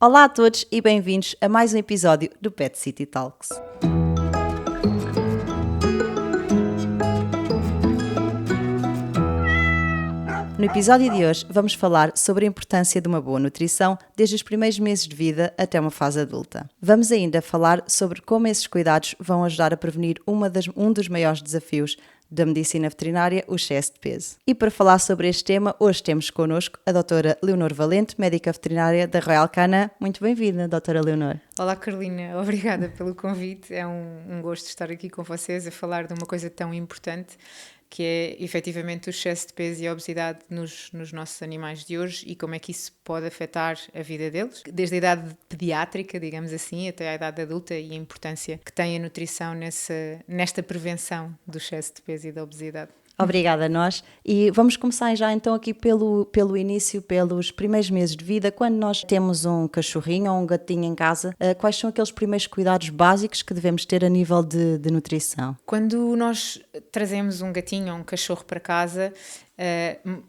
Olá a todos e bem-vindos a mais um episódio do Pet City Talks. No episódio de hoje vamos falar sobre a importância de uma boa nutrição desde os primeiros meses de vida até uma fase adulta. Vamos ainda falar sobre como esses cuidados vão ajudar a prevenir um dos maiores desafios da medicina veterinária, o excesso de peso. E para falar sobre este tema, hoje temos connosco a doutora Leonor Valente, médica veterinária da Royal Canin. Muito bem-vinda, doutora Leonor. Olá Carolina, obrigada pelo convite. É um gosto estar aqui com vocês a falar de uma coisa tão importante que é efetivamente o excesso de peso e a obesidade nos nossos animais de hoje e como é que isso pode afetar a vida deles, desde a idade pediátrica, digamos assim, até à idade adulta, e a importância que tem a nutrição nesta prevenção do excesso de peso e da obesidade. Obrigada a nós. E vamos começar já então aqui pelo início, pelos primeiros meses de vida. Quando nós temos um cachorrinho ou um gatinho em casa, quais são aqueles primeiros cuidados básicos que devemos ter a nível de nutrição? Quando nós trazemos um gatinho ou um cachorro para casa,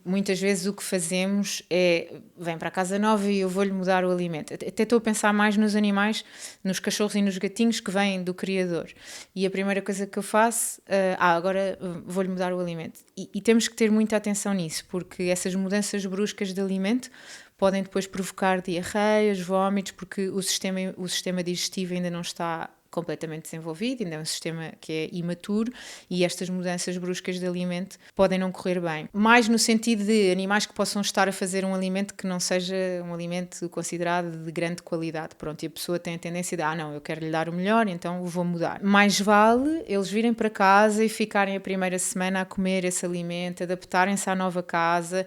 muitas vezes o que fazemos é, vem para a casa nova e eu vou-lhe mudar o alimento. Até estou a pensar mais nos animais, nos cachorros e nos gatinhos que vêm do criador. E a primeira coisa que eu faço, agora vou-lhe mudar o alimento. E temos que ter muita atenção nisso, porque essas mudanças bruscas de alimento podem depois provocar diarreias, vómitos, porque o sistema digestivo ainda não está completamente desenvolvido, ainda é um sistema que é imaturo e estas mudanças bruscas de alimento podem não correr bem. Mais no sentido de animais que possam estar a fazer um alimento que não seja um alimento considerado de grande qualidade. Pronto, e a pessoa tem a tendência de, não, eu quero lhe dar o melhor, então vou mudar. Mais vale eles virem para casa e ficarem a primeira semana a comer esse alimento, adaptarem-se à nova casa,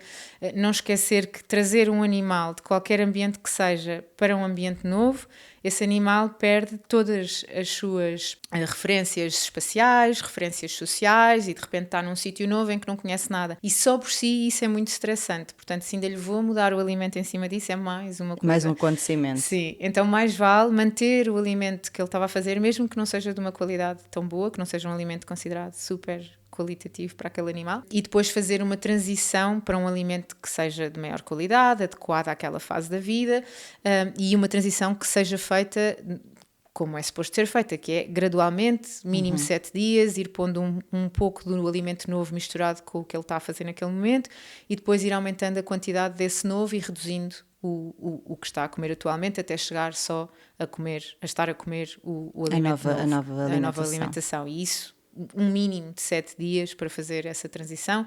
não esquecer que trazer um animal de qualquer ambiente que seja para um ambiente novo, esse animal perde todas as suas referências espaciais, referências sociais e de repente está num sítio novo em que não conhece nada. E só por si isso é muito estressante. Portanto, se ainda lhe vou mudar o alimento em cima disso, é mais uma coisa. Mais um acontecimento. Sim, então mais vale manter o alimento que ele estava a fazer, mesmo que não seja de uma qualidade tão boa, que não seja um alimento considerado super qualitativo para aquele animal, e depois fazer uma transição para um alimento que seja de maior qualidade, adequado àquela fase da vida, e uma transição que seja feita como é suposto ser feita, que é gradualmente, mínimo 7 dias, ir pondo um pouco do alimento novo misturado com o que ele está a fazer naquele momento e depois ir aumentando a quantidade desse novo e reduzindo o que está a comer atualmente até chegar só a estar a comer o alimento a nova alimentação. E isso, um mínimo de 7 dias para fazer essa transição,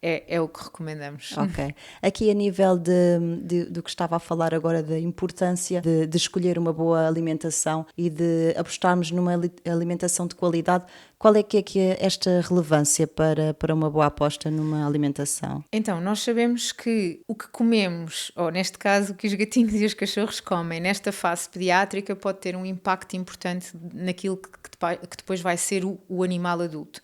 é o que recomendamos. Ok. Aqui a nível do que estava a falar agora, da importância de escolher uma boa alimentação e de apostarmos numa alimentação de qualidade, qual é que é esta relevância para uma boa aposta numa alimentação? Então, nós sabemos que o que comemos, ou neste caso o que os gatinhos e os cachorros comem nesta fase pediátrica pode ter um impacto importante naquilo que depois vai ser o animal adulto.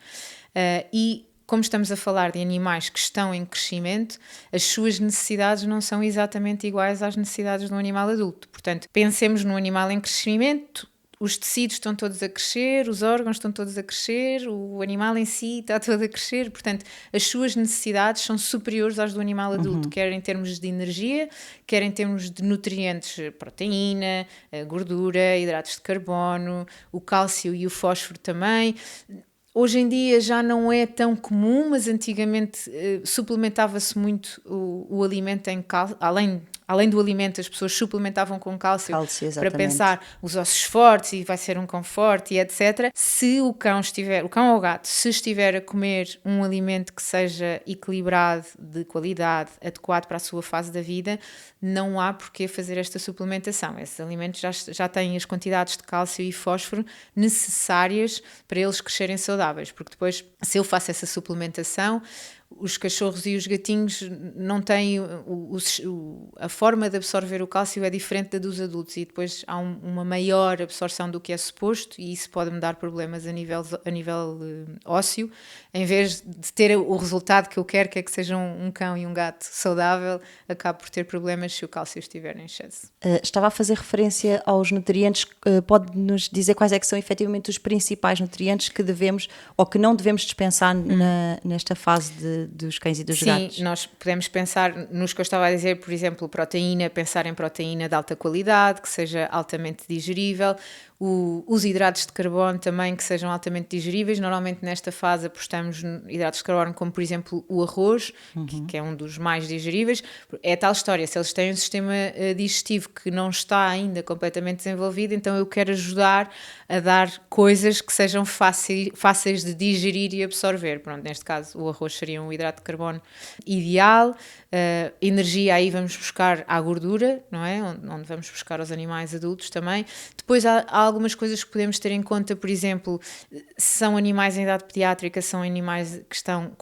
E como estamos a falar de animais que estão em crescimento, as suas necessidades não são exatamente iguais às necessidades de um animal adulto. Portanto, pensemos num animal em crescimento, os tecidos estão todos a crescer, os órgãos estão todos a crescer, o animal em si está todo a crescer, portanto, as suas necessidades são superiores às do animal adulto, quer em termos de energia, quer em termos de nutrientes, proteína, gordura, hidratos de carbono, o cálcio e o fósforo também. Hoje em dia já não é tão comum, mas antigamente suplementava-se muito o alimento em cálcio. Além do alimento, as pessoas suplementavam com cálcio para pensar os ossos fortes e vai ser um cão forte e etc. Se o cão ou o gato, se estiver a comer um alimento que seja equilibrado, de qualidade, adequado para a sua fase da vida, não há por que fazer esta suplementação. Esses alimentos já têm as quantidades de cálcio e fósforo necessárias para eles crescerem saudáveis, porque depois, se eu faço essa suplementação, os cachorros e os gatinhos não têm a forma de absorver o cálcio é diferente da dos adultos e depois há uma maior absorção do que é suposto e isso pode me dar problemas a nível ósseo, em vez de ter o resultado que eu quero, que é que sejam um cão e um gato saudável, acabo por ter problemas se o cálcio estiver em excesso. Estava a fazer referência aos nutrientes, pode-nos dizer quais é que são efetivamente os principais nutrientes que devemos ou que não devemos dispensar nesta fase dos cães e dos Sim, gatos? nós podemos pensar nos que eu estava a dizer, por exemplo, proteína, pensar em proteína de alta qualidade, que seja altamente digerível, os hidratos de carbono também que sejam altamente digeríveis. Normalmente nesta fase apostamos em hidratos de carbono como, por exemplo, o arroz, que é um dos mais digeríveis. É tal história, se eles têm um sistema digestivo que não está ainda completamente desenvolvido, então eu quero ajudar a dar coisas que sejam fáceis de digerir e absorver. Pronto, neste caso o arroz seria um hidrato de carbono ideal. Energia, aí vamos buscar à gordura, não é? Onde vamos buscar os animais adultos também. Depois há algumas coisas que podemos ter em conta, por exemplo, se são animais em idade pediátrica, são animais que estão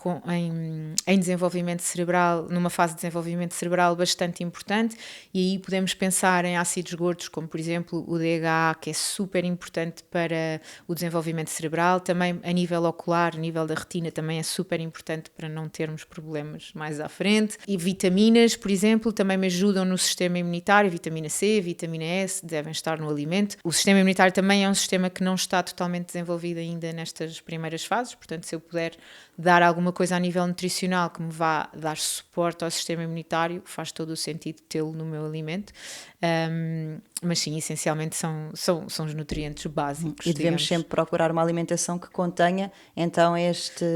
em desenvolvimento cerebral, numa fase de desenvolvimento cerebral bastante importante, e aí podemos pensar em ácidos gordos, como por exemplo o DHA, que é super importante para o desenvolvimento cerebral, também a nível ocular, a nível da retina também é super importante para não termos problemas mais à frente. E vitaminas, por exemplo, também me ajudam no sistema imunitário, vitamina C, vitamina S, devem estar no alimento. O sistema imunitário também é um sistema que não está totalmente desenvolvido ainda nestas primeiras fases, portanto, se eu puder dar alguma coisa a nível nutricional que me vá dar suporte ao sistema imunitário, faz todo o sentido tê-lo no meu alimento. Mas sim, essencialmente são os nutrientes básicos. E devemos sempre procurar uma alimentação que contenha então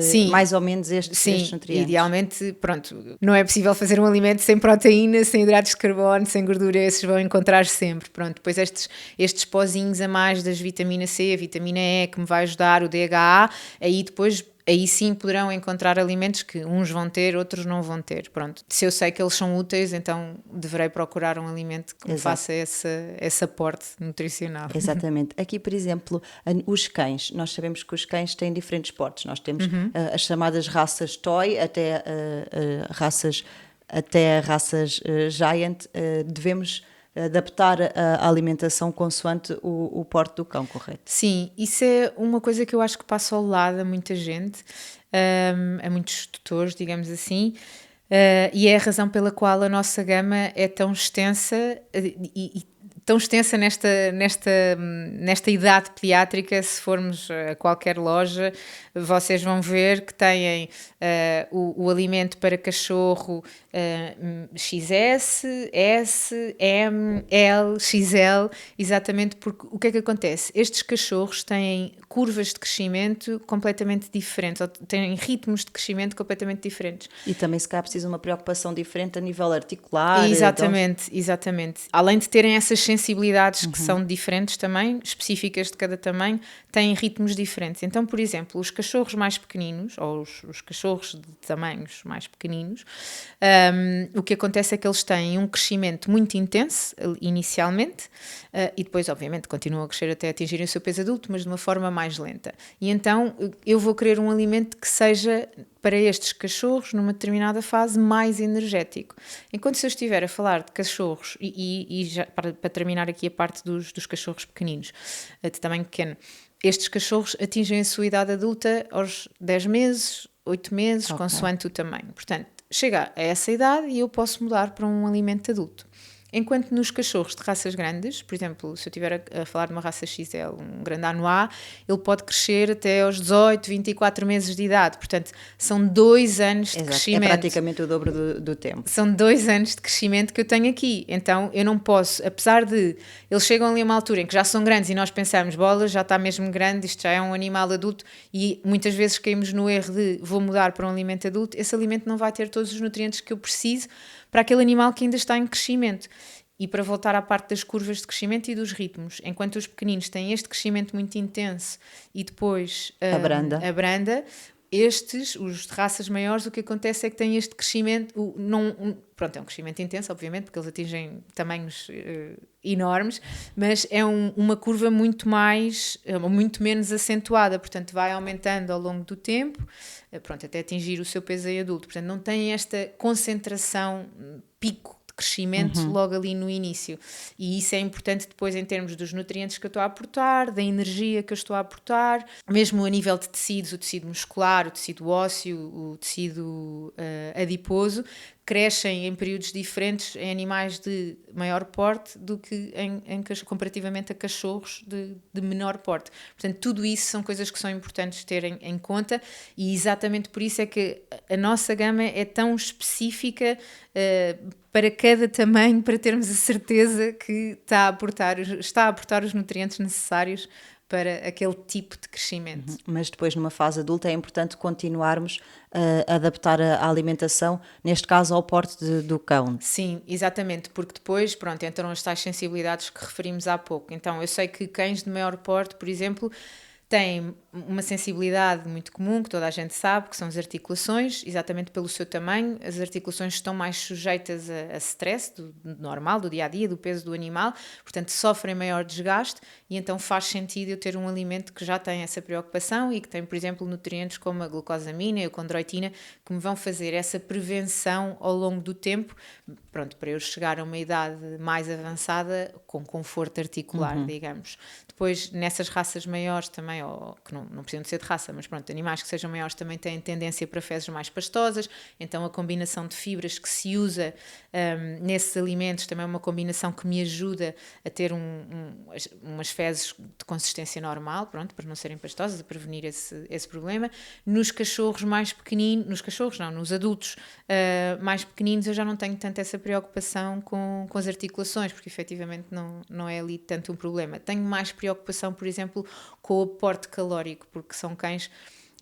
Sim, mais ou menos estes nutrientes. Idealmente, pronto, não é possível fazer um alimento sem proteína, sem hidratos de carbono, sem gordura, esses vão encontrar sempre. Pronto, depois estes pozinhos a mais das vitamina C, a vitamina E, que me vai ajudar, o DHA, aí sim poderão encontrar alimentos que uns vão ter, outros não vão ter. Pronto, se eu sei que eles são úteis, então deverei procurar um alimento que me faça esse aporte nutricional. Exatamente. Aqui, por exemplo, os cães. Nós sabemos que os cães têm diferentes portes. Nós temos as chamadas raças toy até raças giant. Devemos adaptar a alimentação consoante o porte do cão, correto? Sim, isso é uma coisa que eu acho que passa ao lado a muita gente, a muitos tutores, digamos assim, e é a razão pela qual a nossa gama é tão extensa e tão extensa nesta idade pediátrica. Se formos a qualquer loja, vocês vão ver que têm o alimento para cachorro XS, S, M, L, XL, exatamente porque o que é que acontece? Estes cachorros têm curvas de crescimento completamente diferentes, ou têm ritmos de crescimento completamente diferentes. E também se calhar precisa uma preocupação diferente a nível articular. Exatamente. Além de terem essas sensibilidades que são diferentes também, específicas de cada tamanho, têm ritmos diferentes. Então, por exemplo, os cachorros mais pequeninos, ou os cachorros de tamanhos mais pequeninos, o que acontece é que eles têm um crescimento muito intenso inicialmente e depois, obviamente, continuam a crescer até atingirem o seu peso adulto, mas de uma forma mais lenta. E então eu vou querer um alimento que seja, para estes cachorros, numa determinada fase, mais energético. Enquanto se eu estiver a falar de cachorros, e já para terminar aqui a parte dos cachorros pequeninos, de tamanho pequeno, estes cachorros atingem a sua idade adulta aos 10 meses, 8 meses, consoante o tamanho. Portanto, chega a essa idade e eu posso mudar para um alimento adulto. Enquanto nos cachorros de raças grandes, por exemplo, se eu estiver a falar de uma raça XL, um grande Anois, ele pode crescer até aos 18, 24 meses de idade. Portanto, são 2 anos de crescimento. É praticamente o dobro do tempo. São 2 anos de crescimento que eu tenho aqui. Então, eu não posso, apesar de eles chegam ali a uma altura em que já são grandes e nós pensamos, bolas, já está mesmo grande, isto já é um animal adulto, e muitas vezes caímos no erro de vou mudar para um alimento adulto, esse alimento não vai ter todos os nutrientes que eu preciso para aquele animal que ainda está em crescimento. E para voltar à parte das curvas de crescimento e dos ritmos, enquanto os pequeninos têm este crescimento muito intenso e depois a branda, os de raças maiores, o que acontece é que têm este crescimento, pronto, é um crescimento intenso, obviamente, porque eles atingem tamanhos enormes, mas é uma curva muito menos acentuada, portanto vai aumentando ao longo do tempo, pronto, até atingir o seu peso em adulto. Portanto, não tem esta concentração, pico de crescimento logo ali no início. E isso é importante depois em termos dos nutrientes que eu estou a aportar, da energia que eu estou a aportar, mesmo a nível de tecidos, o tecido muscular, o tecido ósseo, o tecido adiposo, crescem em períodos diferentes em animais de maior porte do que comparativamente a cachorros de menor porte. Portanto, tudo isso são coisas que são importantes ter em conta, e exatamente por isso é que a nossa gama é tão específica para cada tamanho, para termos a certeza que está a aportar os nutrientes necessários para aquele tipo de crescimento. Mas depois, numa fase adulta, é importante continuarmos a adaptar a alimentação, neste caso ao porte do cão. Sim, exatamente, porque depois, pronto, entram as tais sensibilidades que referimos há pouco. Então, eu sei que cães de maior porte, por exemplo, têm uma sensibilidade muito comum, que toda a gente sabe, que são as articulações, exatamente pelo seu tamanho. As articulações estão mais sujeitas a stress do normal, do dia-a-dia, do peso do animal, portanto sofrem maior desgaste, e então faz sentido eu ter um alimento que já tem essa preocupação e que tem, por exemplo, nutrientes como a glucosamina e a condroitina, que me vão fazer essa prevenção ao longo do tempo, pronto, para eu chegar a uma idade mais avançada com conforto articular, digamos. Depois, nessas raças maiores também, ou que não precisam de ser de raça, mas pronto, animais que sejam maiores também têm tendência para fezes mais pastosas, então a combinação de fibras que se usa nesses alimentos também é uma combinação que me ajuda a ter umas fezes de consistência normal, pronto, para não serem pastosas, a prevenir esse problema. Nos cachorros mais pequeninos, nos adultos mais pequeninos, eu já não tenho tanto essa preocupação com as articulações, porque efetivamente não é ali tanto um problema. Tenho mais preocupação, por exemplo, com o aporte calórico, porque são cães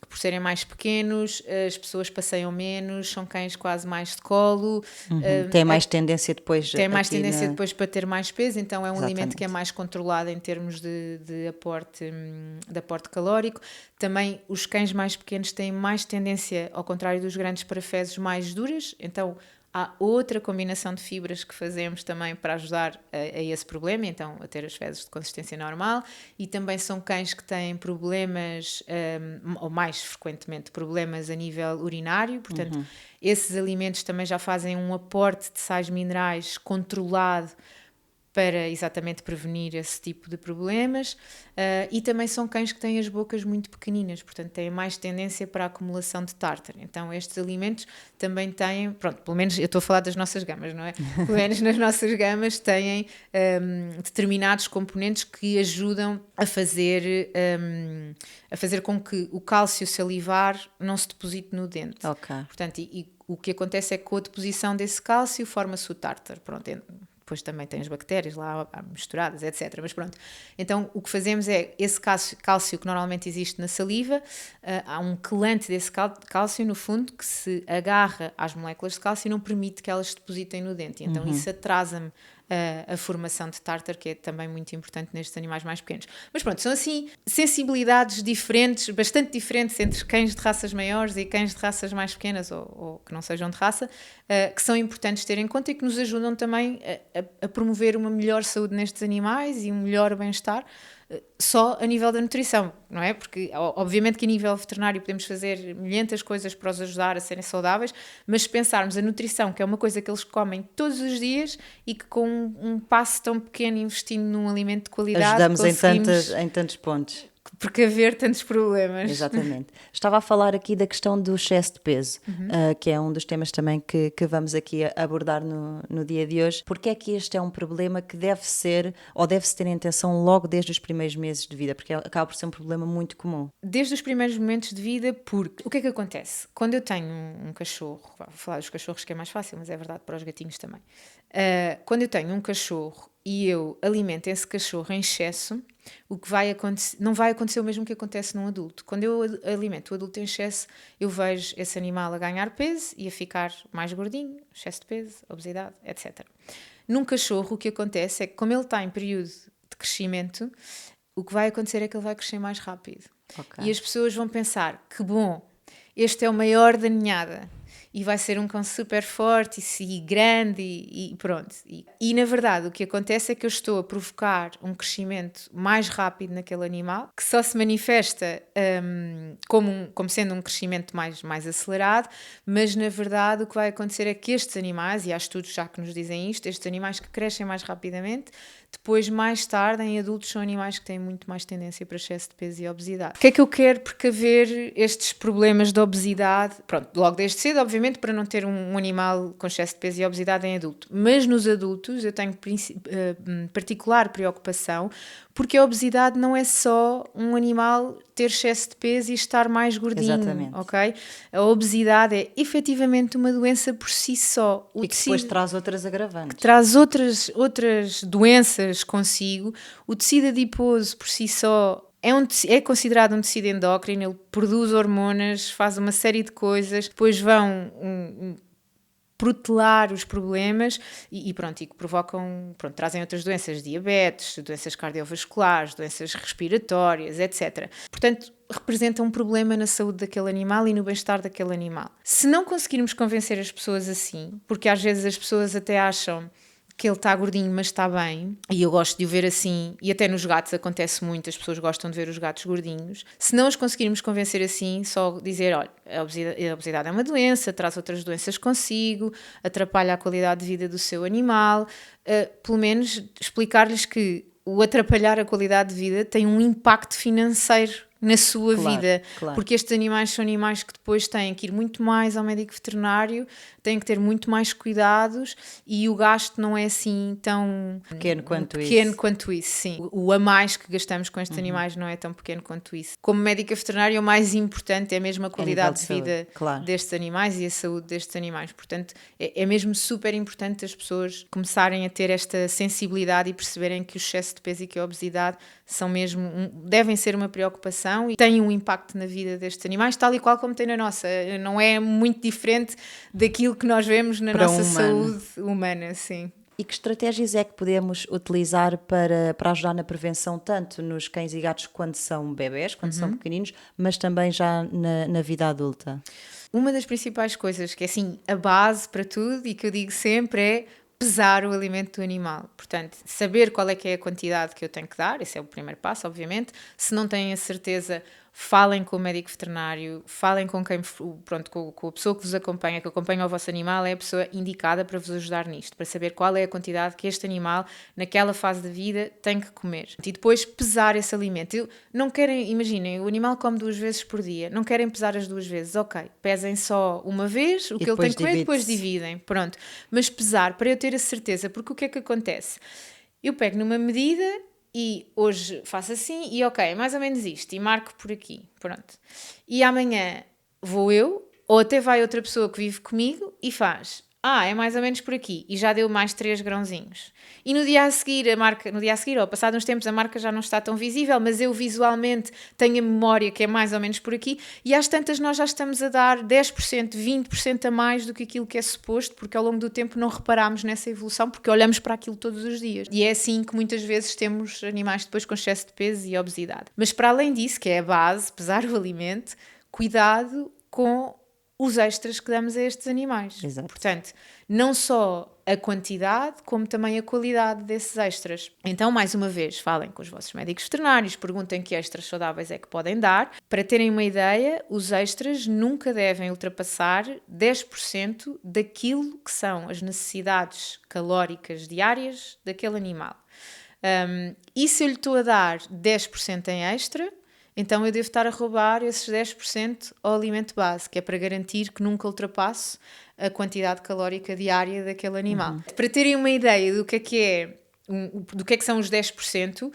que, por serem mais pequenos, as pessoas passeiam menos, são cães quase mais de colo. Tem mais tendência depois... depois para ter mais peso, então é um alimento que é mais controlado em termos de aporte calórico. Também os cães mais pequenos têm mais tendência, ao contrário dos grandes, para fezes mais duras, então há outra combinação de fibras que fazemos também para ajudar a esse problema, então a ter as fezes de consistência normal. E também são cães que têm problemas, ou mais frequentemente problemas a nível urinário, portanto esses alimentos também já fazem um aporte de sais minerais controlado para exatamente prevenir esse tipo de problemas. E também são cães que têm as bocas muito pequeninas, portanto têm mais tendência para a acumulação de tártaro. Então estes alimentos também têm, pronto, pelo menos eu estou a falar das nossas gamas, não é? Pelo menos nas nossas gamas têm determinados componentes que ajudam a fazer com que o cálcio salivar não se deposite no dente. Ok. Portanto, e o que acontece é que com a deposição desse cálcio forma-se o tártaro, pronto. Depois também tem as bactérias lá misturadas, etc. Mas pronto, então o que fazemos é esse cálcio que normalmente existe na saliva, há um quelante desse cálcio no fundo que se agarra às moléculas de cálcio e não permite que elas se depositem no dente. Então isso atrasa-me a formação de tártaro, que é também muito importante nestes animais mais pequenos. Mas pronto, são assim sensibilidades diferentes, bastante diferentes entre cães de raças maiores e cães de raças mais pequenas ou que não sejam de raça, que são importantes ter em conta e que nos ajudam também a promover uma melhor saúde nestes animais e um melhor bem-estar, só a nível da nutrição, não é? Porque obviamente que a nível veterinário podemos fazer milhentas coisas para os ajudar a serem saudáveis, mas se pensarmos a nutrição, que é uma coisa que eles comem todos os dias e que com um passo tão pequeno investindo num alimento de qualidade ajudamos em tantos pontos. Precaver tantos problemas. Exatamente. Estava a falar aqui da questão do excesso de peso, que é um dos temas também que vamos aqui abordar no dia de hoje. Porque é que este é um problema que deve-se ter em atenção logo desde os primeiros meses de vida? Porque acaba por ser um problema muito comum. Desde os primeiros momentos de vida, porque o que é que acontece? Quando eu tenho um cachorro, vou falar dos cachorros que é mais fácil, mas é verdade para os gatinhos também. Quando eu tenho um cachorro e eu alimento esse cachorro em excesso, o que vai acontecer, não vai acontecer o mesmo que acontece num adulto. Quando eu alimento o adulto em excesso, eu vejo esse animal a ganhar peso e a ficar mais gordinho, excesso de peso, obesidade, etc. Num cachorro, o que acontece é que, como ele está em período de crescimento, o que vai acontecer é que ele vai crescer mais rápido. Okay. E as pessoas vão pensar, que bom, este é o maior da ninhada. E vai ser um cão super forte e grande e pronto. E na verdade o que acontece é que eu estou a provocar um crescimento mais rápido naquele animal, que só se manifesta como sendo um crescimento mais acelerado, mas na verdade o que vai acontecer é que estes animais, e há estudos já que nos dizem isto, estes animais que crescem mais rapidamente, Depois, mais tarde, em adultos, são animais que têm muito mais tendência para excesso de peso e obesidade. O que é que eu quero precaver estes problemas de obesidade? Pronto, logo desde cedo, obviamente, para não ter um animal com excesso de peso e obesidade em adulto. Mas nos adultos eu tenho particular preocupação, porque a obesidade não é só um animal ter excesso de peso e estar mais gordinho. Exatamente. Ok? A obesidade é efetivamente uma doença por si só. E que depois traz outras agravantes. Traz outras doenças consigo. O tecido adiposo por si só é considerado um tecido endócrino, ele produz hormonas, faz uma série de coisas, depois vão protelar os problemas e que provocam, trazem outras doenças, diabetes, doenças cardiovasculares, doenças respiratórias, etc. Portanto, representa um problema na saúde daquele animal e no bem-estar daquele animal. Se não conseguirmos convencer as pessoas assim, porque às vezes as pessoas até acham que ele está gordinho, mas está bem, e eu gosto de o ver assim, e até nos gatos acontece muito, as pessoas gostam de ver os gatos gordinhos. Se não os conseguirmos convencer assim, só dizer, olha, a obesidade é uma doença, traz outras doenças consigo, atrapalha a qualidade de vida do seu animal, pelo menos explicar-lhes que o atrapalhar a qualidade de vida tem um impacto financeiro na sua vida, porque estes animais são animais que depois têm que ir muito mais ao médico veterinário, têm que ter muito mais cuidados e o gasto não é assim tão pequeno quanto isso, sim. O a mais que gastamos com estes animais não é tão pequeno quanto isso. Como médica veterinária, o mais importante é mesmo a qualidade de vida destes animais e a saúde destes animais. Portanto, é mesmo super importante as pessoas começarem a ter esta sensibilidade e perceberem que o excesso de peso e que a obesidade devem ser uma preocupação e têm um impacto na vida destes animais, tal e qual como tem na nossa. Não é muito diferente daquilo que nós vemos na nossa saúde humana, sim. E que estratégias é que podemos utilizar para ajudar na prevenção, tanto nos cães e gatos quando são bebés, quando são pequeninos, mas também já na vida adulta? Uma das principais coisas, que é assim a base para tudo e que eu digo sempre é pesar o alimento do animal. Portanto, saber qual é que é a quantidade que eu tenho que dar, esse é o primeiro passo, obviamente. Se não têm a certeza, falem com o médico veterinário, falem com quem, com a pessoa que vos acompanha, que acompanha o vosso animal, é a pessoa indicada para vos ajudar nisto, para saber qual é a quantidade que este animal, naquela fase da vida, tem que comer. E depois pesar esse alimento. Não querem, imaginem, o animal come 2 vezes por dia, não querem pesar as 2 vezes, ok, pesem só uma vez o que ele tem que comer, depois dividem, pronto. Mas pesar, para eu ter a certeza, porque o que é que acontece? Eu pego numa medida e hoje faço assim e ok, mais ou menos isto, e marco por aqui, pronto. E amanhã vou eu, ou até vai outra pessoa que vive comigo e faz, é mais ou menos por aqui, e já deu mais 3 grãozinhos. E no dia a seguir, ou passado uns tempos, a marca já não está tão visível, mas eu visualmente tenho a memória que é mais ou menos por aqui, e às tantas nós já estamos a dar 10%, 20% a mais do que aquilo que é suposto, porque ao longo do tempo não reparámos nessa evolução, porque olhamos para aquilo todos os dias. E é assim que muitas vezes temos animais depois com excesso de peso e obesidade. Mas para além disso, que é a base, pesar o alimento, cuidado com os extras que damos a estes animais. Exato. Portanto, não só a quantidade, como também a qualidade desses extras. Então, mais uma vez, falem com os vossos médicos veterinários, perguntem que extras saudáveis é que podem dar. Para terem uma ideia, os extras nunca devem ultrapassar 10% daquilo que são as necessidades calóricas diárias daquele animal. E se eu lhe estou a dar 10% em extra, então eu devo estar a roubar esses 10% ao alimento base, que é para garantir que nunca ultrapasse a quantidade calórica diária daquele animal. Para terem uma ideia do que é que são os 10%,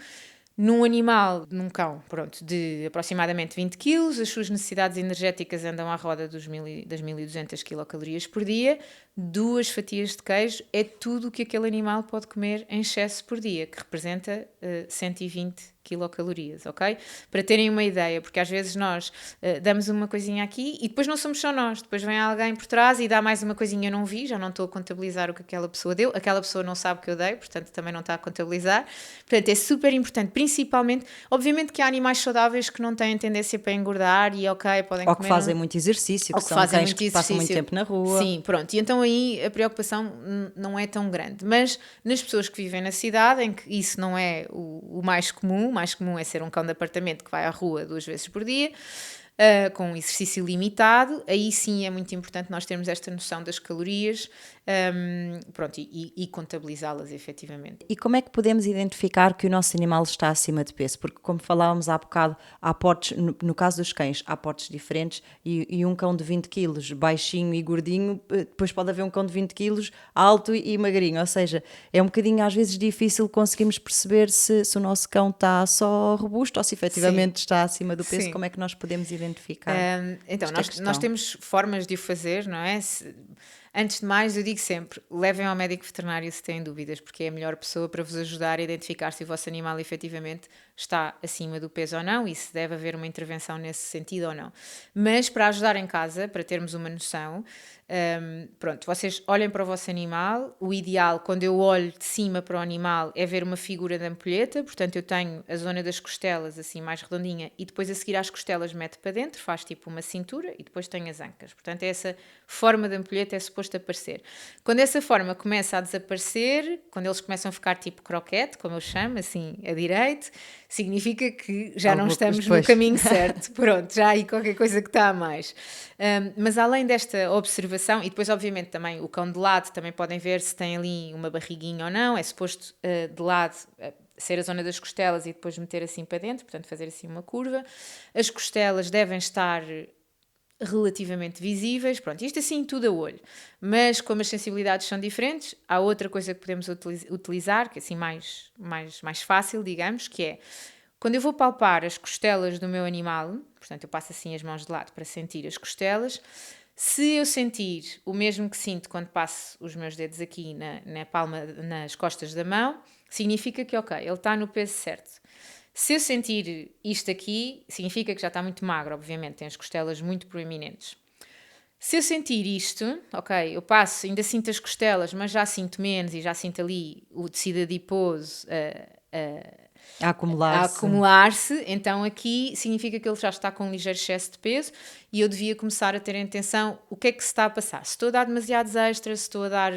num animal, num cão, de aproximadamente 20 kg, as suas necessidades energéticas andam à roda das 1.200 quilocalorias por dia, 2 fatias de queijo é tudo o que aquele animal pode comer em excesso por dia, que representa 120 quilocalorias, ok? Para terem uma ideia, porque às vezes nós damos uma coisinha aqui e depois não somos só nós, depois vem alguém por trás e dá mais uma coisinha, eu não vi, já não estou a contabilizar o que aquela pessoa deu, aquela pessoa não sabe o que eu dei, portanto também não está a contabilizar. Portanto, é super importante, principalmente, obviamente que há animais saudáveis que não têm tendência para engordar e ok, podem comer... Ou que fazem muito exercício, que são cães que passam muito tempo na rua. Sim, pronto, e então aí a preocupação não é tão grande, mas nas pessoas que vivem na cidade, em que isso não é o mais comum é ser um cão de apartamento que vai à rua 2 vezes por dia, com um exercício limitado, aí sim é muito importante nós termos esta noção das calorias Pronto, e contabilizá-las efetivamente. E como é que podemos identificar que o nosso animal está acima de peso? Porque, como falávamos há bocado, há portes, no caso dos cães, há portes diferentes e um cão de 20 quilos, baixinho e gordinho, depois pode haver um cão de 20 quilos, alto e magrinho. Ou seja, é um bocadinho às vezes difícil conseguirmos perceber se o nosso cão está só robusto ou se efetivamente está acima do peso. Sim. Como é que nós podemos identificar Então, esta questão? nós temos formas de o fazer, não é? Antes de mais, eu digo sempre, levem ao médico veterinário se têm dúvidas, porque é a melhor pessoa para vos ajudar a identificar se o vosso animal efetivamente está acima do peso ou não e se deve haver uma intervenção nesse sentido ou não. Mas para ajudar em casa, para termos uma noção, pronto, vocês olhem para o vosso animal. O ideal, quando eu olho de cima para o animal, é ver uma figura de ampulheta. Portanto, eu tenho a zona das costelas assim mais redondinha e depois a seguir às costelas mete para dentro, faz tipo uma cintura e depois tenho as ancas. Portanto, essa forma de ampulheta é suposto aparecer. Quando essa forma começa a desaparecer, quando eles começam a ficar tipo croquete, como eu chamo, assim, a direito, significa que já não estamos no caminho certo. Pronto, já há aí qualquer coisa que está a mais. Mas além desta observação, e depois obviamente também o cão de lado, também podem ver se tem ali uma barriguinha ou não, é suposto de lado ser a zona das costelas e depois meter assim para dentro, portanto fazer assim uma curva. As costelas devem estar relativamente visíveis, pronto, isto assim tudo a olho, mas como as sensibilidades são diferentes, há outra coisa que podemos utilizar, que é assim mais fácil, digamos, que é, quando eu vou palpar as costelas do meu animal, portanto eu passo assim as mãos de lado para sentir as costelas, se eu sentir o mesmo que sinto quando passo os meus dedos aqui na palma, nas costas da mão, significa que ok, ele está no peso certo. Se eu sentir isto aqui, significa que já está muito magro, obviamente, tem as costelas muito proeminentes. Se eu sentir isto, ok, eu passo, ainda sinto as costelas, mas já sinto menos e já sinto ali o tecido adiposo A acumular-se. a acumular-se, então aqui significa que ele já está com um ligeiro excesso de peso e eu devia começar a ter atenção o que é que se está a passar. Se estou a dar demasiados extras, se estou a dar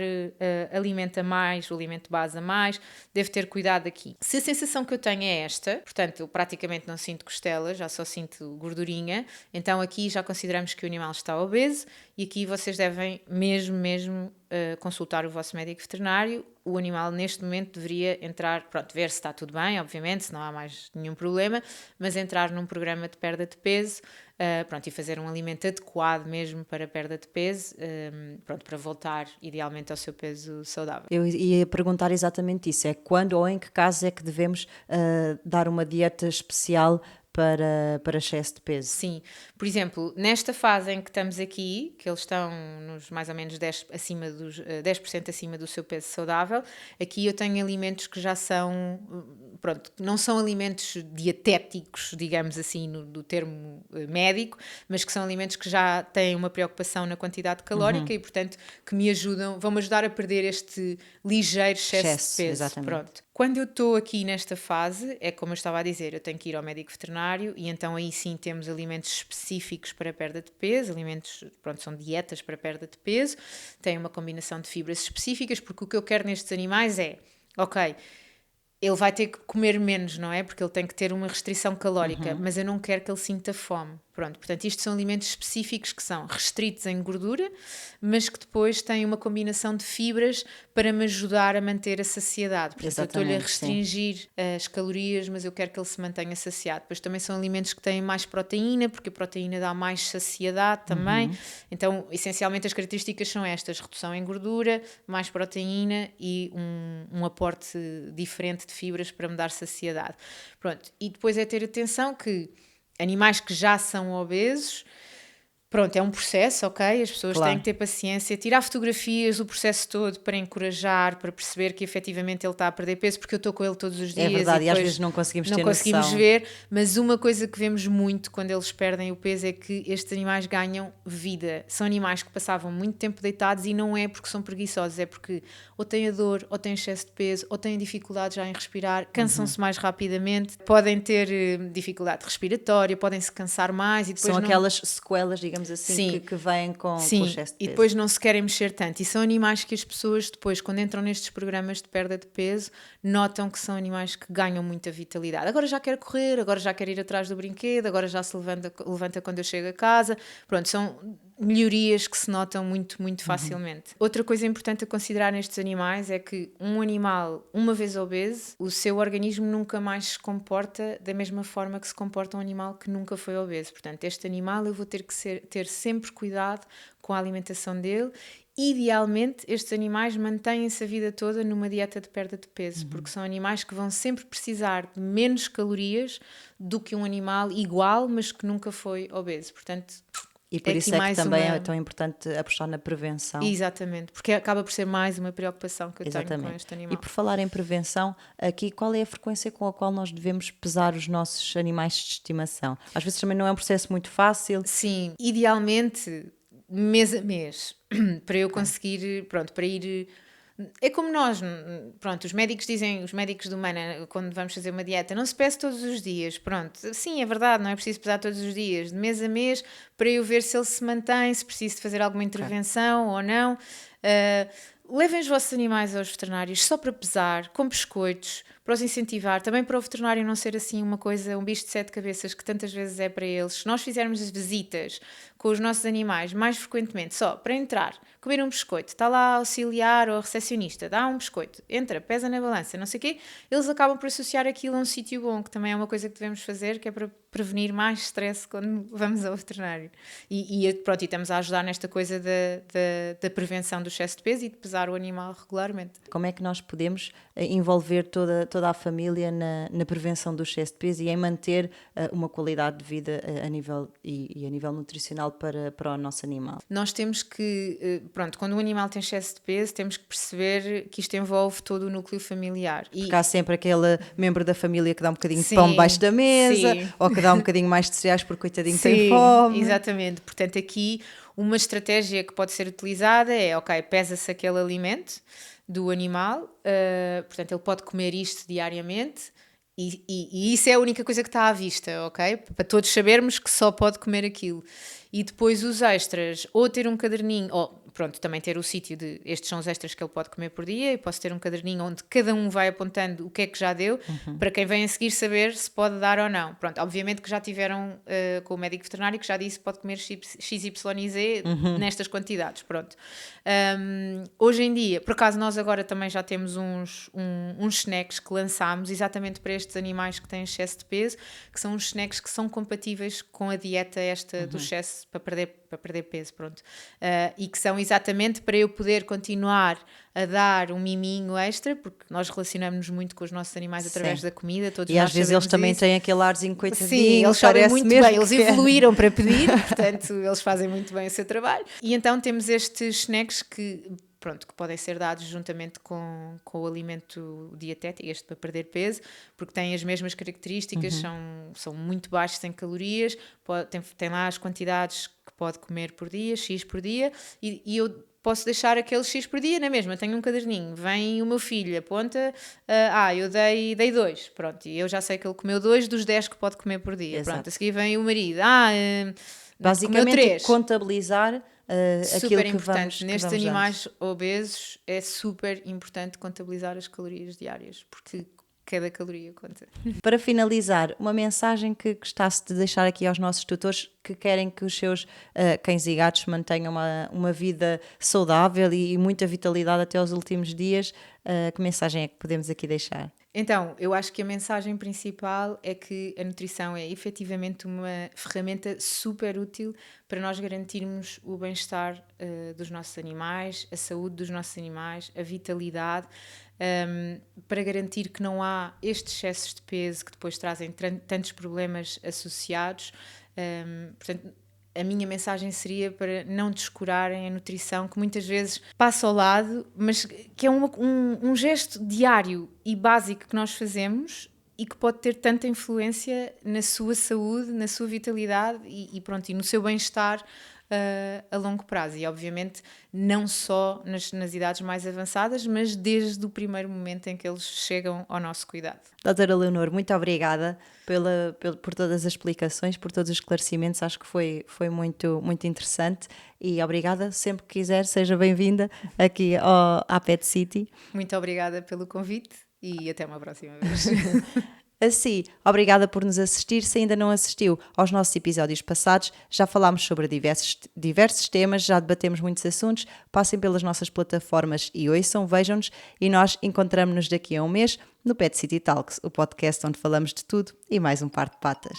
alimento a mais, o alimento base a mais, devo ter cuidado aqui. Se a sensação que eu tenho é esta, portanto eu praticamente não sinto costelas, já só sinto gordurinha, então aqui já consideramos que o animal está obeso e aqui vocês devem mesmo consultar o vosso médico veterinário. O animal neste momento deveria entrar, pronto, ver se está tudo bem, obviamente, se não há mais nenhum problema, mas entrar num programa de perda de peso, pronto, e fazer um alimento adequado mesmo para perda de peso, pronto, para voltar idealmente ao seu peso saudável. Eu ia perguntar exatamente isso, é quando ou em que casos é que devemos dar uma dieta especial para excesso de peso? Sim, por exemplo, nesta fase em que estamos aqui, que eles estão nos mais ou menos 10% acima do seu peso saudável, aqui eu tenho alimentos que já são, pronto, não são alimentos dietéticos, digamos assim, do termo médico, mas que são alimentos que já têm uma preocupação na quantidade calórica e, portanto, que vão-me ajudar a perder este ligeiro excesso de peso. Exatamente. Pronto. Quando eu estou aqui nesta fase, é como eu estava a dizer, eu tenho que ir ao médico veterinário e então aí sim temos alimentos específicos para perda de peso, alimentos, pronto, são dietas para perda de peso, tem uma combinação de fibras específicas, porque o que eu quero nestes animais é, ok, ele vai ter que comer menos, não é? Porque ele tem que ter uma restrição calórica, mas eu não quero que ele sinta fome. Pronto, portanto, isto são alimentos específicos que são restritos em gordura, mas que depois têm uma combinação de fibras para me ajudar a manter a saciedade. Portanto, eu estou-lhe a restringir as calorias, mas eu quero que ele se mantenha saciado. Depois também são alimentos que têm mais proteína, porque a proteína dá mais saciedade também. Então, essencialmente, as características são estas: redução em gordura, mais proteína e um aporte diferente de fibras para me dar saciedade. Pronto, e depois é ter atenção que animais que já são obesos, pronto, é um processo, ok? As pessoas têm que ter paciência, tirar fotografias, o processo todo para encorajar, para perceber que efetivamente ele está a perder peso, porque eu estou com ele todos os dias. É verdade, e às vezes não conseguimos ter noção. Ver, mas uma coisa que vemos muito quando eles perdem o peso é que estes animais ganham vida. São animais que passavam muito tempo deitados e não é porque são preguiçosos, é porque ou têm a dor, ou têm excesso de peso, ou têm dificuldade já em respirar, cansam-se mais rapidamente, podem ter dificuldade respiratória, podem se cansar mais. E depois são aquelas sequelas, digamos assim, que vêm com o excesso de peso. E depois não se querem mexer tanto. E são animais que as pessoas depois, quando entram nestes programas de perda de peso, notam que são animais que ganham muita vitalidade. Agora já quer correr, agora já quer ir atrás do brinquedo, agora já se levanta quando eu chego a casa. Pronto, são melhorias que se notam muito, muito facilmente. Outra coisa importante a considerar nestes animais é que um animal, uma vez obeso, o seu organismo nunca mais se comporta da mesma forma que se comporta um animal que nunca foi obeso. Portanto, este animal eu vou ter que ter sempre cuidado com a alimentação dele. Idealmente, estes animais mantêm-se a vida toda numa dieta de perda de peso, porque são animais que vão sempre precisar de menos calorias do que um animal igual, mas que nunca foi obeso. Portanto, E por isso é que também é tão importante apostar na prevenção. Exatamente, porque acaba por ser mais uma preocupação que eu tenho com este animal. E por falar em prevenção, aqui qual é a frequência com a qual nós devemos pesar os nossos animais de estimação? Às vezes também não é um processo muito fácil. Sim, idealmente mês a mês, para eu conseguir, pronto, para ir... É como nós, pronto, os médicos do Humana, quando vamos fazer uma dieta, não se pesa todos os dias, pronto. Sim, é verdade, não é preciso pesar todos os dias, de mês a mês, para eu ver se ele se mantém, se preciso de fazer alguma intervenção ou não. Levem os vossos animais aos veterinários só para pesar, com biscoitos, para os incentivar, também para o veterinário não ser assim uma coisa, um bicho de 7 cabeças que tantas vezes é para eles. Se nós fizermos as visitas com os nossos animais mais frequentemente, só para entrar, comer um biscoito, está lá auxiliar ou recepcionista, dá um biscoito, entra, pesa na balança, não sei o quê, eles acabam por associar aquilo a um sítio bom, que também é uma coisa que devemos fazer, que é para prevenir mais stress quando vamos ao veterinário. E pronto, e estamos a ajudar nesta coisa da prevenção do excesso de peso e de pesar o animal regularmente. Como é que nós podemos envolver toda a família na prevenção do excesso de peso e em manter uma qualidade de vida a nível nutricional para o nosso animal? Nós temos que, pronto, quando um animal tem excesso de peso, temos que perceber que isto envolve todo o núcleo familiar. Porque há sempre aquele membro da família que dá um bocadinho de pão debaixo da mesa, ou que dá um bocadinho mais de cereais porque coitadinho tem fome. Exatamente. Portanto, aqui uma estratégia que pode ser utilizada é, ok, pesa-se aquele alimento do animal, portanto ele pode comer isto diariamente e isso é a única coisa que está à vista, ok? Para todos sabermos que só pode comer aquilo. E depois os extras, ou ter um caderninho, ou pronto, também ter o sítio de estes são os extras que ele pode comer por dia, e posso ter um caderninho onde cada um vai apontando o que é que já deu, para quem vem a seguir saber se pode dar ou não. Pronto, obviamente que já tiveram com o médico veterinário que já disse que pode comer X, Y e Z nestas quantidades, pronto. Hoje em dia, por acaso nós agora também já temos uns snacks que lançámos exatamente para estes animais que têm excesso de peso, que são uns snacks que são compatíveis com a dieta esta do excesso para perder peso, pronto. E que são exatamente para eu poder continuar a dar um miminho extra, porque nós relacionamos-nos muito com os nossos animais através da comida, todos e nós às vezes eles também têm aquele arzinho coitadinho. Sim, eles sabem muito bem, eles evoluíram para pedir, portanto eles fazem muito bem o seu trabalho. E então temos estes snacks que podem ser dados juntamente com o alimento dietético, este para perder peso, porque têm as mesmas características, são muito baixos em calorias, tem lá as quantidades que pode comer por dia, X por dia, e eu posso deixar aquele X por dia na mesma. Tenho um caderninho, vem o meu filho, aponta, eu dei 2, pronto, e eu já sei que ele comeu 2 dos 10 que pode comer por dia. Exato. Pronto, a seguir vem o marido, basicamente contabilizar super aquilo importante. Nestes vamos animais obesos é super importante contabilizar as calorias diárias, porque cada caloria conta. Para finalizar, uma mensagem que gostasse de deixar aqui aos nossos tutores que querem que os seus cães e gatos mantenham uma vida saudável e muita vitalidade até aos últimos dias, que mensagem é que podemos aqui deixar? Então, eu acho que a mensagem principal é que a nutrição é efetivamente uma ferramenta super útil para nós garantirmos o bem-estar dos nossos animais, a saúde dos nossos animais, a vitalidade, para garantir que não há estes excessos de peso que depois trazem tantos problemas associados. Portanto, a minha mensagem seria para não descurarem a nutrição, que muitas vezes passa ao lado, mas que é um gesto diário e básico que nós fazemos e que pode ter tanta influência na sua saúde, na sua vitalidade e no seu bem-estar a longo prazo. E obviamente não só nas idades mais avançadas, mas desde o primeiro momento em que eles chegam ao nosso cuidado. Doutora Leonor, muito obrigada por todas as explicações, por todos os esclarecimentos. Acho que foi muito, muito interessante e obrigada. Sempre que quiser, seja bem-vinda aqui à Pet City. Muito obrigada pelo convite e até uma próxima vez. Assim, obrigada por nos assistir. Se ainda não assistiu aos nossos episódios passados, já falámos sobre diversos temas, já debatemos muitos assuntos. Passem pelas nossas plataformas e ouçam, vejam-nos, e nós encontramos-nos daqui a um mês no Pet City Talks, o podcast onde falamos de tudo e mais um par de patas.